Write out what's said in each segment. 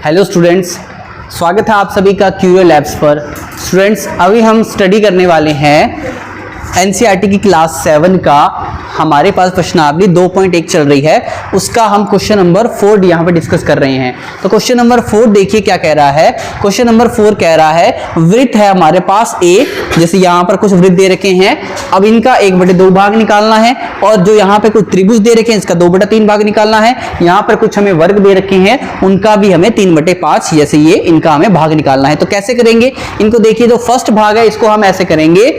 Hello students, स्वागत है आप सभी का क्यूरियो लैब्स पर। स्टूडेंट्स, अभी हम स्टडी करने वाले हैं एनसीईआरटी की क्लास 7 का। हमारे पास प्रश्नावली 2.1 चल रही है, उसका हम क्वेश्चन नंबर 4 यहाँ पे डिस्कस कर रहे हैं। तो क्वेश्चन नंबर 4 देखिए क्या कह रहा है। क्वेश्चन नंबर 4 कह रहा है वृत्त है हमारे पास ए, जैसे यहाँ पर कुछ वृत्त दे रखे हैं, अब इनका 1/2 भाग निकालना है। और जो यहाँ पे कुछ त्रिभुज दे रखे हैं इसका 2/3 भाग निकालना है। यहाँ पर कुछ हमें वर्ग दे रखे हैं, उनका भी हमें 3/5 जैसे ये इनका हमें भाग निकालना है। तो कैसे करेंगे इनको, देखिए जो फर्स्ट भाग है इसको हम ऐसे करेंगे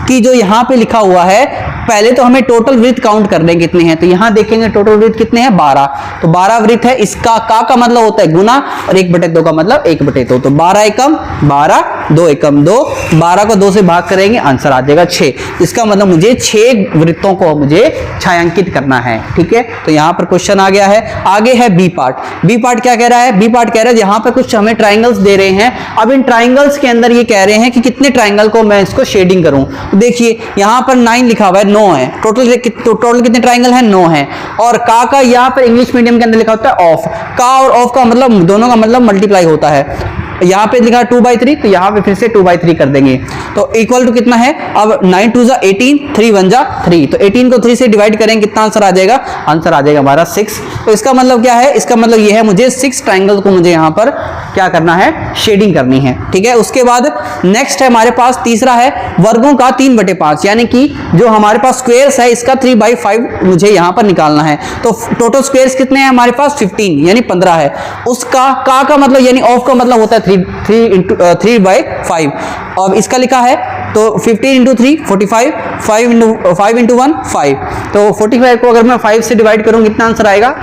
कि जो यहाँ पे लिखा हुआ है, पहले तो हमें टोटल वृत्त काउंट कर देंगे कितने हैं। तो यहाँ देखेंगे टोटल वृत्त कितने हैं, 12। तो 12 वृत्त है। इसका का मतलब होता है गुना और 1/2 का मतलब 1/2। तो 12 एकम 12, 2 एकम 2, 12 को 2 से भाग करेंगे, आंसर आ जाएगा 6। इसका मतलब मुझे 6 वृत्तों को मुझे छायांकित करना है। ठीक है, तो यहाँ पर क्वेश्चन आ गया है। आगे है बी पार्ट। बी पार्ट क्या कह रहा है, बी पार्ट कह रहा है यहाँ पर कुछ हमें ट्राइंगल्स दे रहे हैं। अब इन ट्राइंगल्स के अंदर ये कह रहे हैं कि कितने ट्राइंगल को मैं इसको शेडिंग करूं। तो देखिए यहाँ पर 9 लिखा हुआ है, 9 है टोटल कितने ट्राइंगल हैं, 9 है। और का यहाँ पर इंग्लिश मीडियम के अंदर लिखा होता है ऑफ। का और ऑफ का मतलब दोनों का मतलब मल्टीप्लाई होता है। यहाँ पे लिखा है 2/3, तो यहाँ पे फिर से 2/3 कर देंगे। तो इक्वल टू कितना है, अब 9 2 = 18, 3 1 = 3। तो 18 को 3 से डिवाइड करेंगे, कितना आंसर आ जाएगा, आंसर आ जाएगा हमारा 6। तो इसका मतलब क्या है, इसका मतलब ये है मुझे 6 ट्राइंगल को मुझे यहाँ पर क्या करना है, शेडिंग करनी है। ठीक है, उसके बाद नेक्स्ट है हमारे पास तीसरा है वर्गों का 3/5, यानी कि जो हमारे पास स्क्वेयर्स है इसका 3/5 मुझे यहाँ पर निकालना है। तो टोटल स्क्वेयर्स कितने हैं हमारे पास, 15 यानी 15 है। उसका का मतलब यानी ऑफ का मतलब होता है 3/5। अब इसका लिखा है तो 15 × 3 45, 5 × 1 5। तो 45 को अगर मैं 5 से डिवाइड करूँ कितना आंसर आएगा,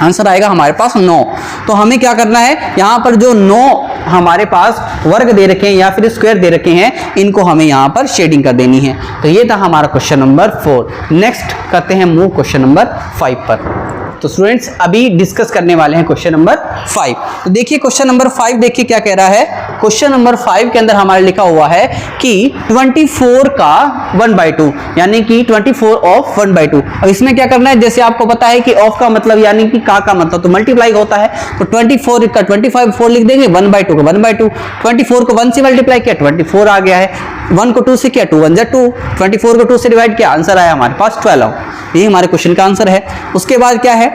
आंसर आएगा हमारे पास 9। तो हमें क्या करना है, यहाँ पर जो 9 हमारे पास वर्ग दे रखे हैं या फिर स्क्वायर दे रखे हैं, इनको हमें यहाँ पर शेडिंग कर देनी है। तो ये था हमारा क्वेश्चन नंबर 4। नेक्स्ट करते हैं मूव क्वेश्चन नंबर 5 पर। तो स्टूडेंट्स अभी डिस्कस करने वाले हैं क्वेश्चन नंबर 5। तो देखिए क्वेश्चन नंबर 5 देखिए क्या कह रहा है। क्वेश्चन नंबर 5 के अंदर हमारे लिखा हुआ है कि 24 का 1/2 यानी कि 24 ऑफ 1/2। अब इसमें क्या करना है, जैसे आपको पता है कि ऑफ का मतलब यानी कि का मतलब तो मल्टीप्लाई होता है। तो 24 का 25 4 लिख देंगे, 1/2 का 1/2। 24 को 1 से मल्टीप्लाई किया 24 आ गया है। 1 को 2 से किया 2 1 = 2, 24 को 2 से डिवाइड किया, आंसर आया हमारे पास 12। ये हमारे क्वेश्चन का आंसर है। उसके बाद क्या है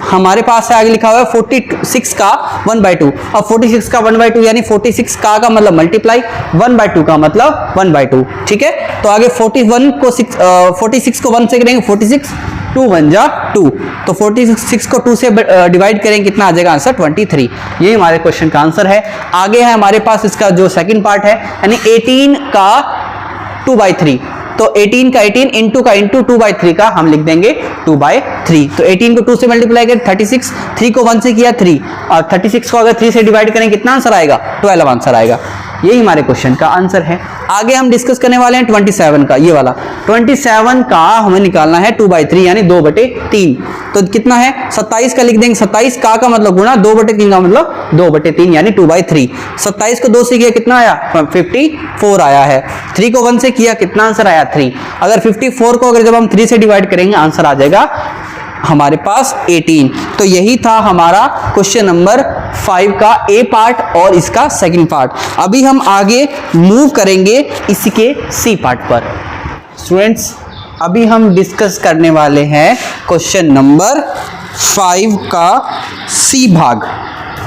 हमारे पास है, आगे लिखा हुआ है 46 का 1/2। अब 46 का 1/2 यानी 46 का मतलब मल्टीप्लाई, 1/2 का मतलब 1/2। ठीक है, तो आगे 46 को 1 से करेंगे 46, 2 1 = 2। तो 46 को 2 से डिवाइड करेंगे, कितना आ जाएगा आंसर 23। ये हमारे क्वेश्चन का आंसर है। आगे है हमारे पास इसका जो सेकंड पार्ट है, यानी 18 का 2/3। तो 18 का 18 इंटू का इंटू 2/3 का हम लिख देंगे 2/3। तो 18 को 2 से मल्टीप्लाई करें 36, 3 को 1 से किया 3, और 36 को अगर 3 से डिवाइड करें कितना आंसर आएगा, 12 आंसर आएगा। यही हमारे क्वेश्चन का आंसर है। आगे हम डिस्कस करने वाले हैं 27 का, ये वाला 27 का हमें निकालना है 2/3 यानी 2/3। तो कितना है 27 का लिख देंगे, 27 का मतलब गुणा 2/3 का मतलब 2/3 यानी 2/3। 27 को 2 से किया कितना आया, 54 आया है। 3 को 1 से किया कितना आंसर आया 3। अगर 54 को अगर जब हम 3 से डिवाइड करेंगे आंसर आ जाएगा हमारे पास 18। तो यही था हमारा क्वेश्चन नंबर 5 का ए पार्ट और इसका सेकंड पार्ट। अभी हम आगे मूव करेंगे इसके सी पार्ट पर। स्टूडेंट्स अभी हम डिस्कस करने वाले हैं क्वेश्चन नंबर 5 का सी भाग।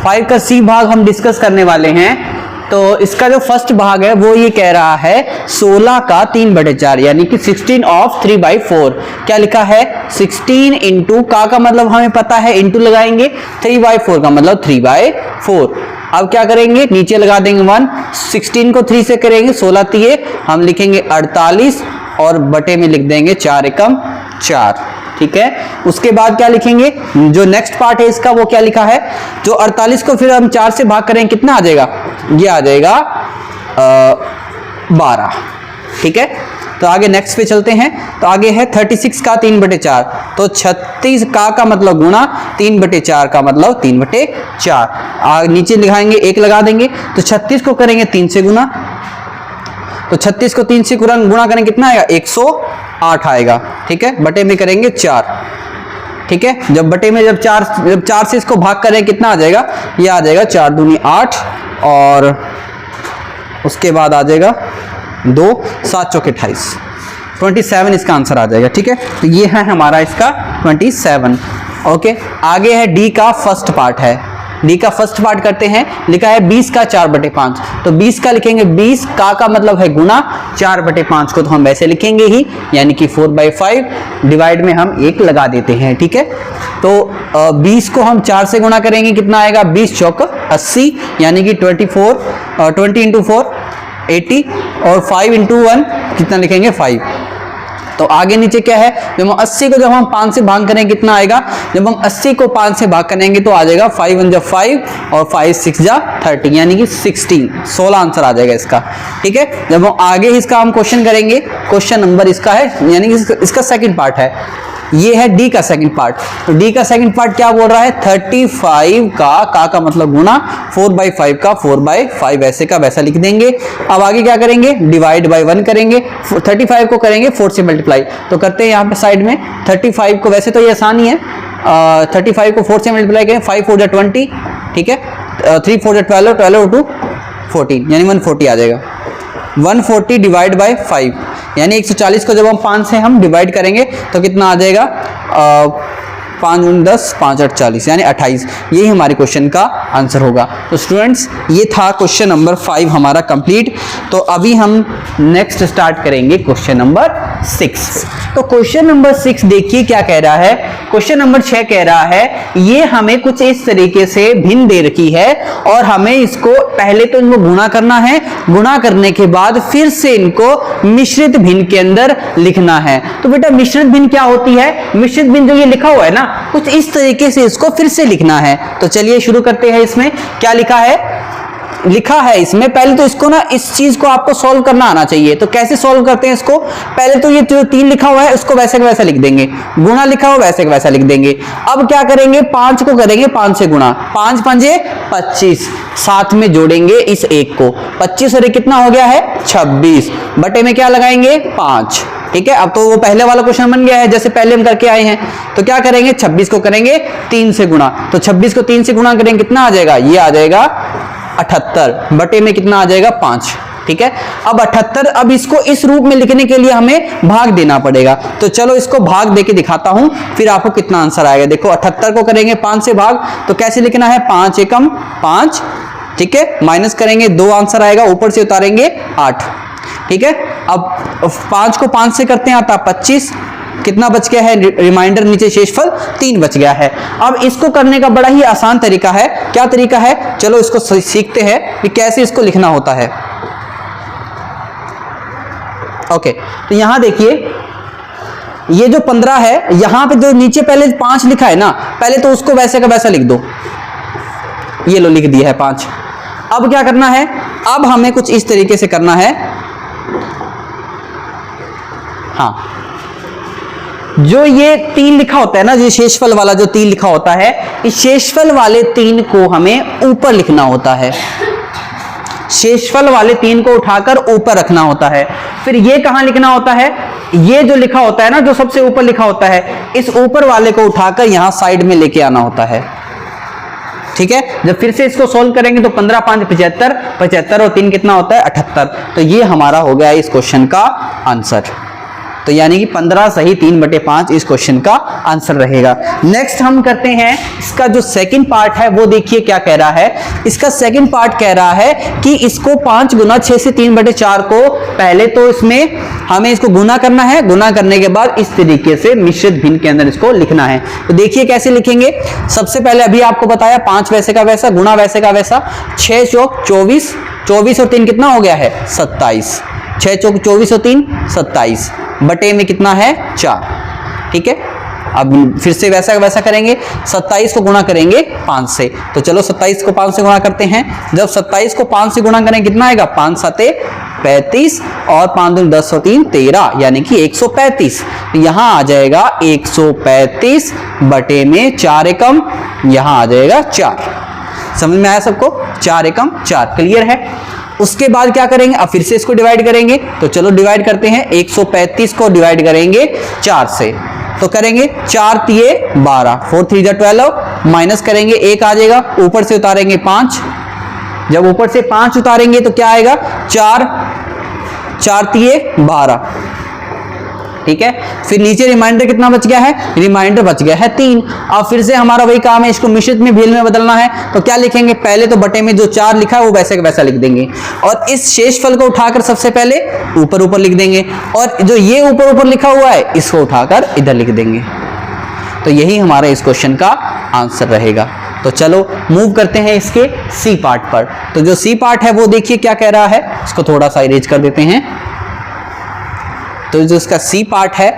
5 का सी भाग हम डिस्कस करने वाले हैं। तो इसका जो फर्स्ट भाग है वो ये कह रहा है 16 का 3/4 यानी कि 16 ऑफ 3/4। क्या लिखा है 16 इंटू का मतलब हमें पता है, इंटू लगाएंगे, 3/4 का मतलब 3/4। अब क्या करेंगे, नीचे लगा देंगे 1, 16 को 3 से करेंगे 16 3 हम लिखेंगे 48 और बटे में लिख देंगे 4 एकम 4। ठीक है, उसके बाद क्या लिखेंगे, जो नेक्स्ट पार्ट है इसका वो क्या लिखा है, जो 48 को फिर हम 4 से भाग करेंगे कितना आ जाएगा, ये आ जाएगा 12। ठीक है, तो आगे नेक्स्ट पे चलते हैं। तो आगे है 36 का 3/4। तो 36 का मतलब गुणा, 3/4 का मतलब 3/4। नीचे लिखाएंगे 1 लगा देंगे, तो 36 को करेंगे 3 से गुणा, तो 36 को 3 से गुणा करेंगे कितना आएगा 108 आएगा। ठीक है, बटे में करेंगे 4। ठीक है। जब बटे में जब चार से इसको भाग करें कितना आ जाएगा, ये आ जाएगा 4 दूनी 8 और उसके बाद आ जाएगा 2 7 चौके 28, 27 इसका आंसर आ जाएगा। ठीक है, तो ये है हमारा इसका 27। ओके, आगे है डी का फर्स्ट पार्ट है। डी का फर्स्ट पार्ट करते हैं। लिखा है 20 का 4/5, तो 20 का लिखेंगे 20 का मतलब है गुना, 4/5 को तो हम वैसे लिखेंगे ही, यानी कि 4/5 डिवाइड में हम 1 लगा देते हैं। ठीक है, तो 20 को हम 4 से गुना करेंगे, कितना आएगा 20 चौक 80, यानी कि 20 × 4 80 और 5 × 1 कितना लिखेंगे 5। तो आगे नीचे क्या है, जब हम 80 को जब हम 5 से भाग करेंगे कितना आएगा, जब हम 80 को 5 से भाग करेंगे तो आ जाएगा 5 × 5 और 5 × 6 = 30, यानी कि 16 आंसर आ जाएगा इसका। ठीक है, जब हम आगे इसका हम क्वेश्चन करेंगे, क्वेश्चन नंबर इसका है, यानी कि इसका सेकंड पार्ट है, ये है डी का सेकंड पार्ट। तो डी का सेकंड पार्ट क्या बोल रहा है, 35 का मतलब गुना, 4/5 का 4/5 वैसे का वैसा लिख देंगे। अब आगे क्या करेंगे, डिवाइड बाय 1 करेंगे, 35 को करेंगे 4 से मल्टीप्लाई, तो करते हैं यहाँ पे साइड में 35 को, वैसे तो ये आसान ही है, 35 को 4 से मल्टीप्लाई करें, 5 × 4 = 20, ठीक है, 3 × 4 = 12, 12 × 2 14, यानी 140 आ जाएगा। 140 डिवाइड बाय 5, यानी 140 को जब हम 5 से हम डिवाइड करेंगे तो कितना आ जाएगा, 5 × 10 5 × 8 40, यानी 28। यही हमारे क्वेश्चन का आंसर होगा। तो स्टूडेंट्स, ये था क्वेश्चन नंबर 5 हमारा कंप्लीट। तो अभी हम नेक्स्ट स्टार्ट करेंगे क्वेश्चन नंबर 6। तो क्वेश्चन नंबर 6 देखिए क्या कह रहा है। क्वेश्चन नंबर 6 कह रहा है, ये हमें कुछ इस तरीके से भिन्न दे रखी है और हमें इसको पहले तो इनको गुणा करना है, गुणा करने के बाद फिर से इनको मिश्रित भिन्न के अंदर लिखना है। तो बेटा मिश्रित भिन्न क्या होती है, मिश्रित भिन्न जो ये लिखा हुआ है ना, कुछ इस तरीके से इसको फिर से लिखना है। तो चलिए शुरू करते हैं। इसमें क्या लिखा है इसमें, पहले तो इसको ना, इस चीज को आपको सॉल्व करना आना चाहिए। तो कैसे सॉल्व करते हैं इसको, पहले तो ये जो 3 लिखा हुआ है उसको वैसे का वैसा लिख देंगे, गुणा लिखा हुआ वैसे का वैसा लिख देंगे। अब क्या करेंगे, 5 को करेंगे 5 से गुणा, 5 × 5 = 25, साथ में जोड़ेंगे इस 1 को, 25 और 1 कितना हो गया है 26, बटे में क्या लगाएंगे 5। ठीक है, अब तो वो पहले वाला क्वेश्चन बन गया है जैसे पहले हम करके आए हैं। तो क्या करेंगे, 26 को करेंगे 3 से गुणा, तो 26 को 3 से गुणा करेंगे कितना आ जाएगा, ये आ जाएगा 78, बटे में कितना आ जाएगा 5। ठीक है, अब 78, अब इसको इस रूप में लिखने के लिए हमें भाग देना पड़ेगा। तो चलो इसको भाग देके दिखाता हूं, फिर आपको कितना आंसर आएगा। देखो 78 को करेंगे 5 से भाग, तो कैसे लिखना है, 5 × 5, ठीक है, माइनस करेंगे 2 आंसर आएगा, ऊपर से उतारेंगे 8। ठीक है, अब 5 को 5 से करते हैं आता 25, कितना बच गया है, रिमाइंडर नीचे शेषफल 3 बच गया है। अब इसको करने का बड़ा ही आसान तरीका है। क्या तरीका है, चलो इसको सीखते हैं कि कैसे इसको लिखना होता है। ओके, तो यहां देखिए, ये जो 15 है, यहां पे जो नीचे पहले 5 लिखा है ना, पहले तो उसको वैसे का वैसा लिख दो, ये लो लिख दिया है 5। अब क्या करना है, अब हमें कुछ इस तरीके से करना है। हाँ, जो ये 3 लिखा होता है ना, जो शेषफल वाला जो 3 लिखा होता है, इस शेषफल वाले 3 को हमें ऊपर लिखना होता है, शेषफल वाले 3 को उठाकर ऊपर रखना होता है। फिर ये कहां लिखना होता है, ये जो लिखा होता है ना, जो सबसे ऊपर लिखा होता है, इस ऊपर वाले को उठाकर यहां साइड में लेके आना होता है। ठीक है, जब फिर से इसको सोल्व करेंगे तो 15 × 5 = 75, 75 और 3 कितना होता है 78। तो ये हमारा हो गया इस क्वेश्चन का आंसर। तो यानी कि 15 सही 3/5 इस क्वेश्चन का आंसर रहेगा। नेक्स्ट हम करते हैं इसका जो सेकंड पार्ट है, वो देखिए क्या कह रहा है। इसका सेकंड पार्ट कह रहा है कि इसको 5 × 6 से 3/4 को पहले तो इसमें हमें इसको गुना करना है, गुना करने के बाद इस तरीके से मिश्रित भिन्न के अंदर इसको लिखना है। तो देखिए कैसे लिखेंगे। सबसे पहले अभी आपको बताया 5 वैसे का वैसा, गुना वैसे का वैसा, 6 चौक 24, 24 और 3 कितना हो गया है 27, 6 चौक 24 और 3 27, बटे में कितना है 4। ठीक है, अब फिर से वैसा वैसा करेंगे, 27 को गुणा करेंगे 5 से। तो चलो 27 को 5 से गुणा करते हैं। जब 27 को 5 से गुणा करें कितना आएगा, 5 × 7 = 35 और 5 × 2 = 10 और 3 = 13, यानी कि 135। तो यहाँ आ जाएगा 135 बटे में 4 एकम, यहाँ आ जाएगा 4। समझ में आया सबको, 4 एकम 4, क्लियर है। उसके बाद क्या करेंगे, अब फिर से इसको डिवाइड करेंगे। तो चलो डिवाइड करते हैं, 135 को डिवाइड करेंगे 4 से, तो करेंगे 4 तिये 12, 4 3 जा 12, माइनस करेंगे 1 आ जाएगा, ऊपर से उतारेंगे 5, जब ऊपर से 5 उतारेंगे तो क्या आएगा 4 तिये 12, ठीक है। फिर नीचे रिमाइंडर कितना बच गया है, रिमाइंडर बच गया है 3। अब फिर से हमारा वही काम है, इसको मिश्रित में भेल में बदलना है, तो क्या लिखेंगे, पहले तो बटे में जो 4 लिखा है वो वैसे का वैसा लिख देंगे, और इस शेषफल को उठाकर सबसे पहले ऊपर ऊपर लिख देंगे, और जो ये ऊपर ऊपर लिखा हुआ है इसको उठाकर इधर लिख देंगे। तो यही हमारा इस क्वेश्चन का आंसर रहेगा। तो चलो मूव करते हैं इसके सी पार्ट पर। तो जो सी पार्ट है वो देखिए क्या कह रहा है, इसको थोड़ा सा इरेज कर देते हैं। तो जो इसका सी पार्ट है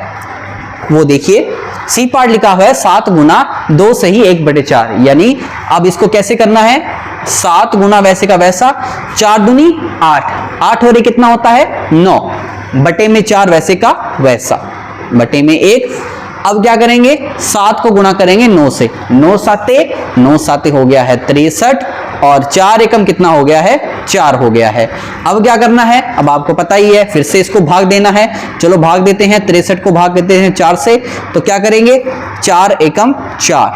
वो देखिए, सी पार्ट लिखा हुआ है 7 गुना 2 सही 1/4, यानी अब इसको कैसे करना है, 7 गुना वैसे का वैसा, 4 दूनी 8, 8 और 1 कितना होता है 9, बटे में 4 वैसे का वैसा, बटे में 1। अब क्या करेंगे, 7 को गुणा करेंगे 9 से, 9 साते हो गया है 63, और 4 एकम कितना हो गया है 4 हो गया है। अब क्या करना है, अब आपको पता ही है, फिर से इसको भाग देना है। चलो भाग देते हैं, 63 को भाग देते हैं 4 से, तो क्या करेंगे 4 एकम 4,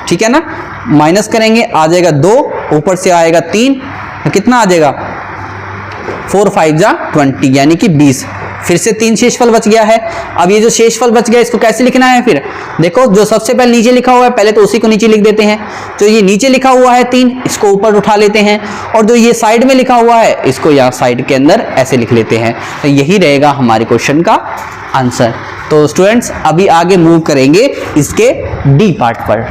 ठीक है ना, माइनस करेंगे आ जाएगा 2, ऊपर से आएगा 3, तो कितना आ जाएगा 4 5 जा 20, यानी कि 20। फिर से 3 शेषफल बच गया है। अब ये जो शेषफल बच गया इसको कैसे लिखना है, फिर देखो जो सबसे पहले नीचे लिखा हुआ है पहले तो उसी को नीचे लिख देते हैं। जो ये नीचे लिखा हुआ है 3, इसको ऊपर उठा लेते हैं, और जो ये साइड में लिखा हुआ है इसको यहाँ साइड के अंदर ऐसे लिख लेते हैं। तो यही रहेगा हमारे क्वेश्चन का आंसर। तो स्टूडेंट्स अभी आगे मूव करेंगे इसके डी पार्ट पर।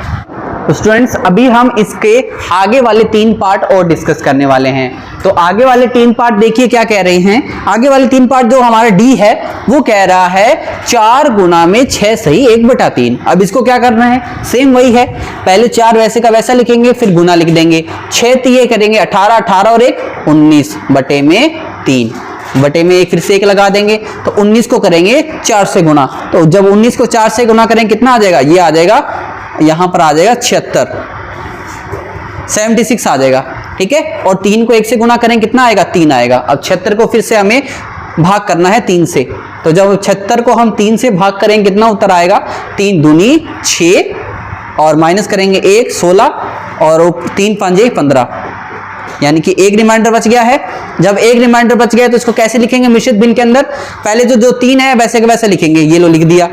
तो स्टूडेंट्स अभी हम इसके आगे वाले 3 पार्ट और डिस्कस करने वाले हैं। तो आगे वाले 3 पार्ट देखिए क्या कह रहे हैं। आगे वाले 3 पार्ट जो हमारा डी है वो कह रहा है 4 गुना में 6 सही 1/3। अब इसको क्या करना है, सेम वही है, पहले 4 वैसे का वैसा लिखेंगे, फिर गुना लिख देंगे, 6 तिये करेंगे 18, 18 और 1 19, बटे में 3, बटे में 1 फिर से 1 लगा देंगे, तो 19 को करेंगे 4 से गुना। तो जब 19 को 4 से गुना करेंगे कितना आ जाएगा, ये आ जाएगा यहां पर आ जाएगा 76 आ जाएगा, ठीक है। और 3 को 1 से गुना करें कितना आएगा 3 आएगा। अब 76 को फिर से हमें भाग करना है 3 से, तो जब 76 को हम 3 से भाग करेंगे कितना उत्तर आएगा, 3 दूनी 6, और माइनस करेंगे 1 16, और 3 5 15, यानी कि 1 रिमाइंडर बच गया है। जब 1 रिमाइंडर बच गया तो इसको कैसे लिखेंगे, मिश्रित भिन्न के अंदर पहले जो 3 है वैसे का वैसा लिखेंगे, ये लो लिख दिया।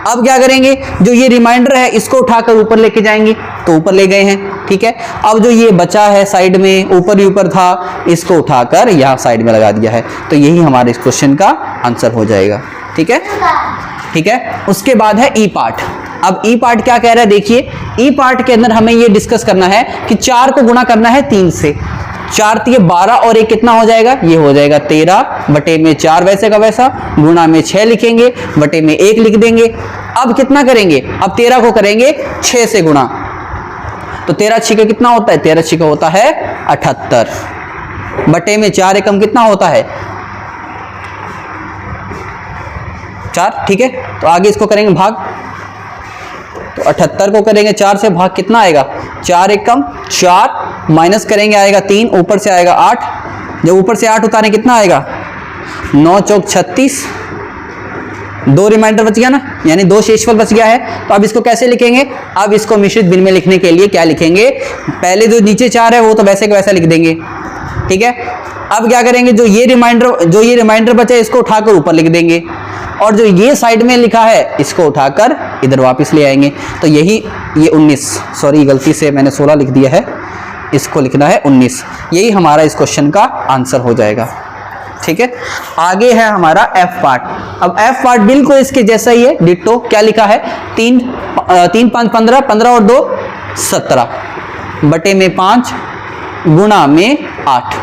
अब क्या करेंगे, जो ये रिमाइंडर है इसको उठाकर ऊपर लेके जाएंगे, तो ऊपर ले गए हैं, ठीक है। अब जो ये बचा है साइड में, ऊपर ही ऊपर था, इसको उठाकर यहाँ साइड में लगा दिया है। तो यही हमारे इस क्वेश्चन का आंसर हो जाएगा, ठीक है, ठीक है। उसके बाद है ई पार्ट। अब ई पार्ट क्या कह रहा है, देखिए ई पार्ट के अंदर हमें ये डिस्कस करना है कि 4 को गुणा करना है 3 से, 4 तिये 12 और 1 कितना हो जाएगा, ये हो जाएगा 13, बटे में 4 वैसे का वैसा, गुणा में 6 लिखेंगे, बटे में 1 लिख देंगे। अब कितना करेंगे, अब 13 को करेंगे 6 से गुणा, तो 13 छिका कितना होता है, 13 छिका होता है 78, बटे में 4 एकम कितना होता है 4, ठीक है। तो आगे इसको करेंगे भाग, तो 78 को करेंगे 4 से भाग, कितना आएगा 4 एकम 4, माइनस करेंगे आएगा 3, ऊपर से आएगा 8, जब ऊपर से 8 उतारें कितना आएगा 9 चौक 36, 2 रिमाइंडर बच गया ना, यानी 2 शेषफल बच गया है। तो अब इसको कैसे लिखेंगे, अब इसको मिश्रित भिन्न में लिखने के लिए क्या लिखेंगे, पहले जो नीचे 4 है वो तो वैसे का वैसा लिख देंगे, ठीक है। अब क्या करेंगे, जो ये रिमाइंडर बचा है इसको उठाकर ऊपर लिख देंगे, और जो ये साइड में लिखा है इसको उठाकर इधर वापस ले आएंगे। तो यही ये 19, सॉरी गलती से मैंने 16 लिख दिया है, इसको लिखना है 19। यही हमारा इस क्वेश्चन का आंसर हो जाएगा, ठीक है। आगे है हमारा एफ पार्ट। अब एफ पार्ट बिल्कुल इसके जैसा ही है, डिट्टो। क्या लिखा है, 3 5 15, 15 और 2 17, बटे में 5, गुणा में 8,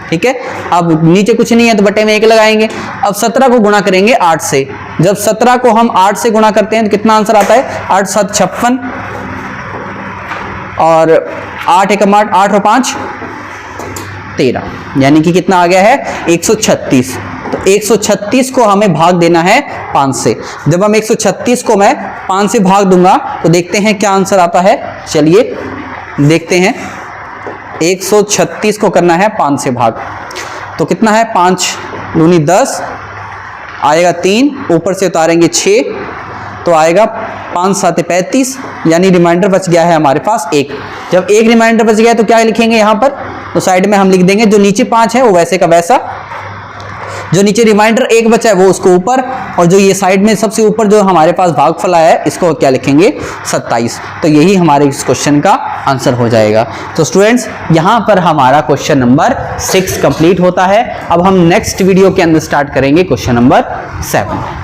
ठीक है। अब नीचे कुछ नहीं है तो बटे में 1 लगाएंगे। अब 17 को गुणा करेंगे 8 से, जब 17 को हम 8 से गुणा करते हैं तो कितना आंसर आता है, 8 7 56, और 8 एकम 8, 8 और 5 13, यानी कि कितना आ गया है 136। तो 136 को हमें भाग देना है 5 से। जब हम 136 को मैं 5 से भाग दूंगा तो देखते हैं क्या आंसर आता है। चलिए देखते हैं, 136 को करना है 5 से भाग, तो कितना है 5 दूनी 10 आएगा 3, ऊपर से उतारेंगे 6, तो आएगा 5 7 35, यानी रिमाइंडर बच गया है हमारे पास 1। जब 1 रिमाइंडर बच गया तो क्या लिखेंगे यहाँ पर, तो साइड में हम लिख देंगे जो नीचे 5 है वो वैसे का वैसा, जो नीचे रिमाइंडर 1 बचा है वो उसको ऊपर, और जो ये साइड में सबसे ऊपर जो हमारे पास भागफल आया है इसको क्या लिखेंगे 27। तो यही हमारे इस क्वेश्चन का आंसर हो जाएगा। तो स्टूडेंट्स यहाँ पर हमारा क्वेश्चन नंबर 6 कंप्लीट होता है। अब हम नेक्स्ट वीडियो के अंदर स्टार्ट करेंगे क्वेश्चन नंबर 7।